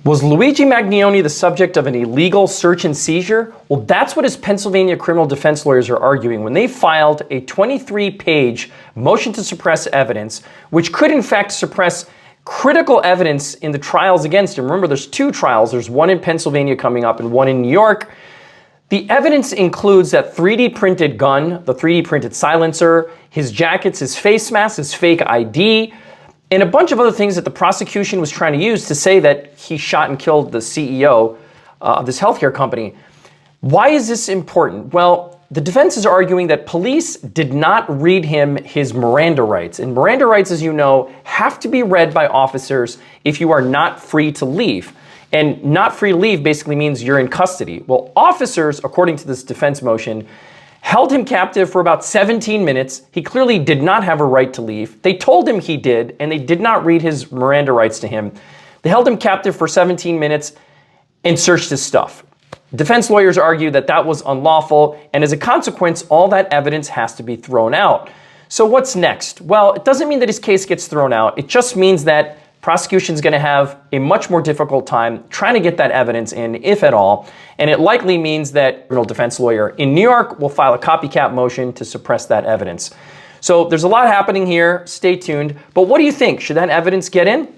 Was Luigi Magnioni the subject of an illegal search and seizure? Well, that's what his Pennsylvania criminal defense lawyers are arguing when they filed a 23-page motion to suppress evidence, which could in fact suppress critical evidence in the trials against him. Remember, there's two trials. There's one in Pennsylvania coming up and one in New York. The evidence includes that 3D printed gun, the 3D printed silencer, his jackets, his face mask, his fake ID, and a bunch of other things that the prosecution was trying to use to say that he shot and killed the CEO of this healthcare company. Why is this important? Well, the defense is arguing that police did not read him his Miranda rights. And Miranda rights, as you know, have to be read by officers if you are not free to leave. And not free to leave basically means you're in custody. Well, officers, according to this defense motion, held him captive for about 17 minutes. He clearly did not have a right to leave. They told him he did, and they did not read his Miranda rights to him. They held him captive for 17 minutes and searched his stuff. Defense lawyers argue that that was unlawful, and as a consequence, all that evidence has to be thrown out. So what's next? Well, it doesn't mean that his case gets thrown out. It just means that prosecution's going to have a much more difficult time trying to get that evidence in, if at all. And it likely means that a criminal defense lawyer in New York will file a copycat motion to suppress that evidence. So there's a lot happening here. Stay tuned. But what do you think? Should that evidence get in?